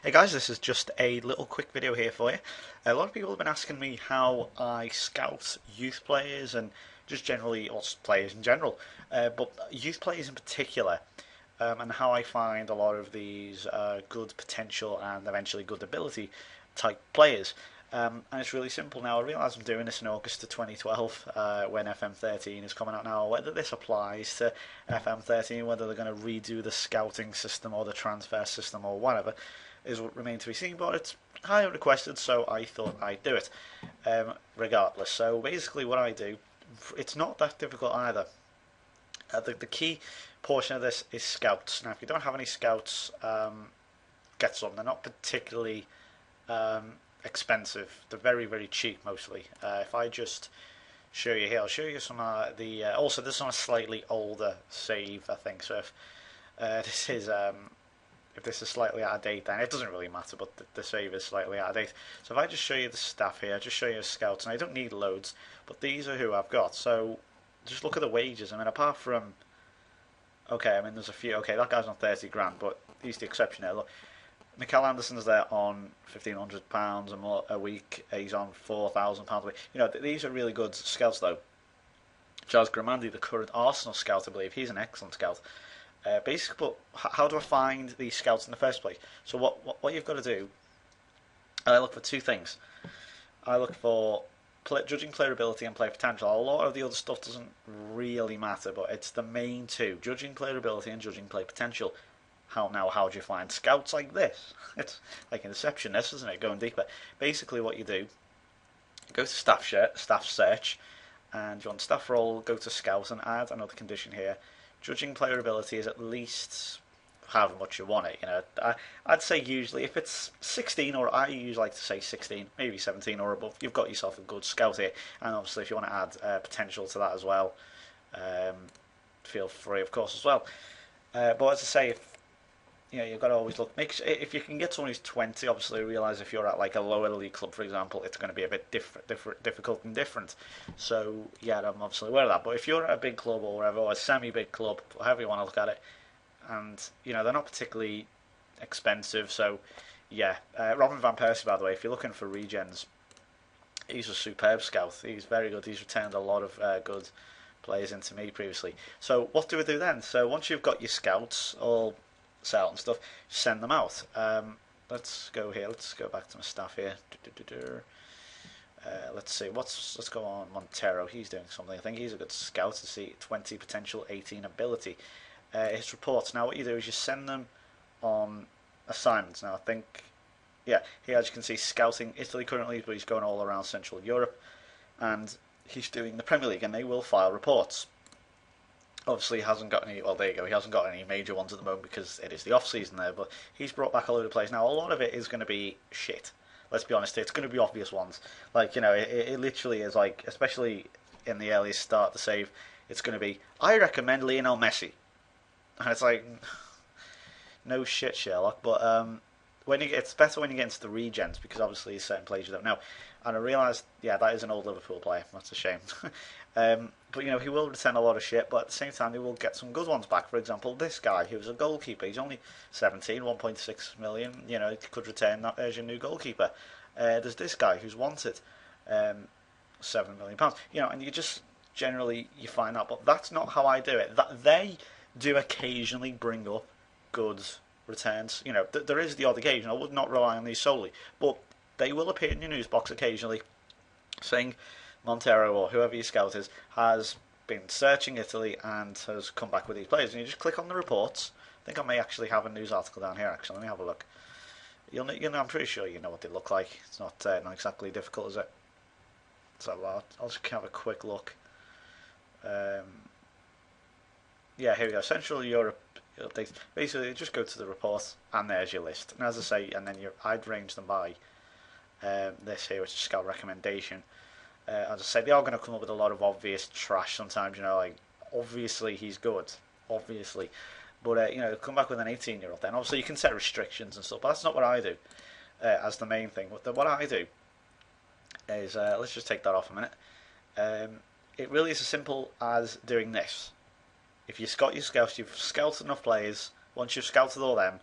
Hey guys, this is just a little quick video here for you. A lot of people have been asking me how I scout youth players and just generally us players in general, but youth players in particular, and how I find a lot of these good potential and eventually good ability type players. And it's really simple now. I realise I'm doing this in August of 2012 when FM13 is coming out now. Whether this applies to FM13, whether they're going to redo the scouting system or the transfer system or whatever, is what remains to be seen. But it's highly requested, so I thought I'd do it regardless. So basically, what I do, it's not that difficult either. The key portion of this is scouts. Now, if you don't have any scouts, get some. They're not particularly expensive. They're very, very cheap mostly. If I just show you here, I'll show you some also this is on a slightly older save, I think. So if this is slightly out of date, then it doesn't really matter, but the save is slightly out of date. So if I just show you the staff here, just show you scouts, and I don't need loads, but these are who I've got. So just look at the wages. I mean, apart from, okay, I mean, there's a few, okay, that guy's on 30 grand, but he's the exception here. Look, Mikel Anderson's there on £1,500 a week. He's on £4,000 a week. You know, these are really good scouts, though. Charles Grimandi, the current Arsenal scout, I believe, he's an excellent scout. Basically, but how do I find these scouts in the first place? So what you've got to do, I look for two things. I look for judging player ability and player potential. A lot of the other stuff doesn't really matter, but it's the main two: judging player ability and judging player potential. How do you find scouts like this? It's like Inception, this, isn't it? Going deeper. Basically, what you do, go to staff search, and you want staff role, go to scout and add another condition here. Judging player ability is at least however much you want it. You know, I'd say usually if it's 16, or I usually like to say 16, maybe 17 or above, you've got yourself a good scout here. And obviously, if you want to add potential to that as well, feel free, of course, as well. But as I say, if you know, you've got to always look. If you can get someone who's 20, obviously realise if you're at like a lower league club, for example, it's going to be a bit difficult and different. So yeah, I'm obviously aware of that. But if you're at a big club or whatever, or a semi-big club, however you want to look at it, and you know they're not particularly expensive. So yeah, Robin van Persie, by the way, if you're looking for regens, he's a superb scout. He's very good. He's returned a lot of good players into me previously. So what do we do then? So once you've got your scouts all set out and stuff, send them out. Let's go here. Let's go back to my staff here. Let's see. Let's go on Montero. He's doing something. I think he's a good scout to see 20 potential, 18 ability. His reports. Now what you do is you send them on assignments. Now I think, yeah, here as you can see, scouting Italy currently, but he's going all around Central Europe, and he's doing the Premier League, and they will file reports. Obviously, he hasn't got any. Well, there you go. He hasn't got any major ones at the moment because it is the off season there. But he's brought back a load of players. Now, a lot of it is going to be shit. Let's be honest. It's going to be obvious ones. Like, you know, it literally is like, especially in the earliest start of the save, it's going to be, I recommend Lionel Messi, and it's like, no shit, Sherlock. But it's better when you get into the regens, because obviously there's certain players you don't know. And I realised, yeah, that is an old Liverpool player. That's a shame. But you know, he will return a lot of shit, but at the same time he will get some good ones back. For example, this guy who's a goalkeeper, he's only 17, 1.6 million. You know, he could return that as your new goalkeeper. There's this guy who's wanted £7 million. You know, and you just generally you find out, but that's not how I do it. That they do occasionally bring up good returns. You know, there is the odd occasion. I would not rely on these solely, but they will appear in your news box occasionally, saying Montero or whoever your scout is has been searching Italy and has come back with these players. And you just click on the reports. I think I may actually have a news article down here. Actually, let me have a look. You know, I'm pretty sure you know what they look like. It's not exactly difficult, is it? So I'll just have a quick look. Yeah, here we go. Central Europe updates. Basically, just go to the report, and there's your list. And as I say, and then I'd range them by this here, which is scout recommendation. As I said, they are going to come up with a lot of obvious trash sometimes. You know, like obviously he's good, obviously, but you know, come back with an 18-year-old. Then obviously you can set restrictions and stuff, but that's not what I do as the main thing. What I do is let's just take that off a minute. It really is as simple as doing this. If you've got your scouts, you've scouted enough players. Once you've scouted all them,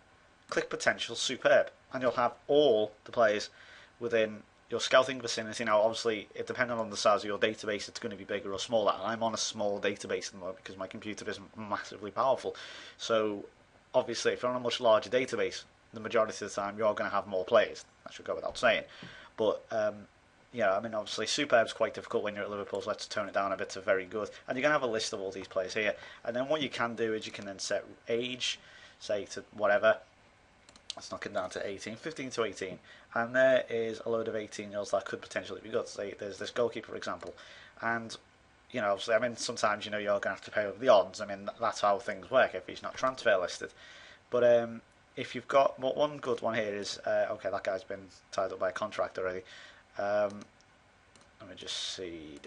click potential, superb. and you'll have all the players within your scouting vicinity. Now, obviously, it depending on the size of your database, it's going to be bigger or smaller. I'm on a small database at the moment because my computer isn't massively powerful. So, obviously, if you're on a much larger database, the majority of the time you're going to have more players. That should go without saying. But yeah, I mean, obviously, superb's quite difficult when you're at Liverpool, so let's tone it down a bit to very good. And you're going to have a list of all these players here. And then what you can do is you can then set age, say to whatever. Let's knock it down to 18, 15 to 18. And there is a load of 18-year-olds that could potentially be good. Say there's this goalkeeper, for example. And, you know, obviously, I mean, sometimes, you know, you're going to have to pay over the odds. I mean, that's how things work if he's not transfer listed. But if you've got, well, one good one here is, okay, that guy's been tied up by a contract already. Let me just see.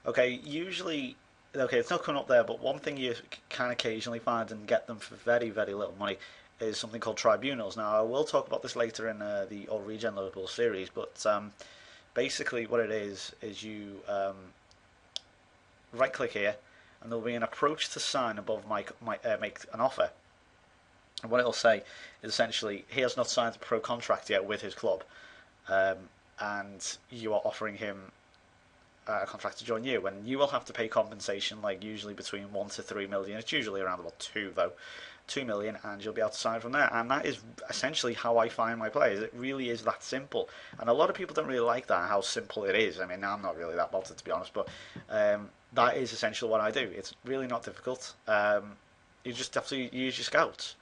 Okay, usually, okay, it's not coming up there, but one thing you can occasionally find and get them for very, very little money is something called tribunals. Now, I will talk about this later in the All Regen Liverpool series, but basically what it is you right-click here, and there'll be an approach to sign above make an offer. And what it'll say is essentially, he has not signed a pro contract yet with his club, and you are offering him a contract to join you, and you will have to pay compensation, like usually between 1 to 3 million. It's usually around about 2 though. 2 million, and you'll be able to sign from there. And that is essentially how I find my players. It really is that simple, and a lot of people don't really like that, how simple it is. I mean, I'm not really that bothered, to be honest, but that is essentially what I do. It's really not difficult. You just have to use your scouts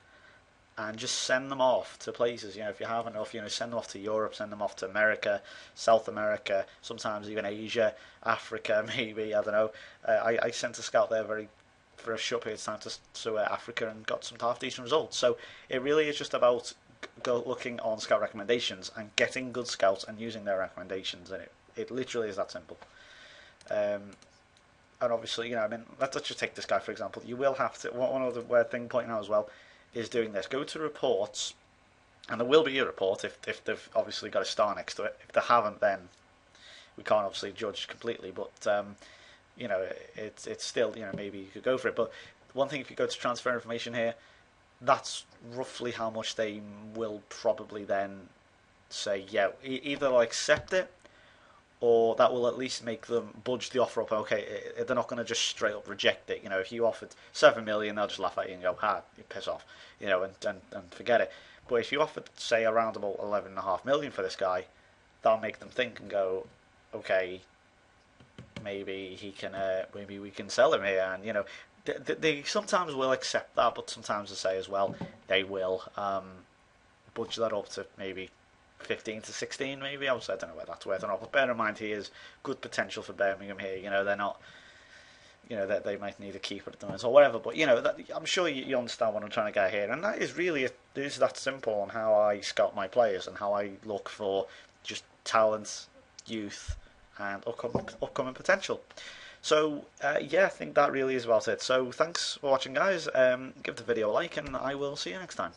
and just send them off to places. You know, if you have enough, you know, send them off to Europe, send them off to America, South America, sometimes even Asia, Africa, maybe, I don't know. I sent a scout there for a short period of time to Africa and got some half decent results. So it really is just about looking on scout recommendations and getting good scouts and using their recommendations, and it literally is that simple. And obviously, you know, I mean, let's just take this guy for example. You will have to, one other weird thing pointing out as well is doing this. Go to reports, and there will be a report if they've obviously got a star next to it. If they haven't, then we can't obviously judge completely, but you know, it's still, you know, maybe you could go for it. But one thing, if you go to transfer information here, that's roughly how much they will probably then say, yeah, either they'll accept it, or that will at least make them budge the offer up. Okay, they're not going to just straight up reject it. You know, if you offered 7 million, they'll just laugh at you and go, you piss off, you know, and forget it. But if you offered, say, around about 11.5 million for this guy, that'll make them think and go, okay, maybe he can, maybe we can sell him here. And you know, they sometimes will accept that, but sometimes they say as well they will budge that up to maybe 15 to 16, maybe. I don't know where that's worth or not. But bear in mind, he is good potential for Birmingham here. You know, they're not, you know, that they might need a keeper at the moment or whatever. But you know, I'm sure you understand what I'm trying to get here, and that is really it is that simple on how I scout my players and how I look for just talent, youth, and upcoming potential. So yeah, I think that really is about it. So thanks for watching, guys. Give the video a like, and I will see you next time.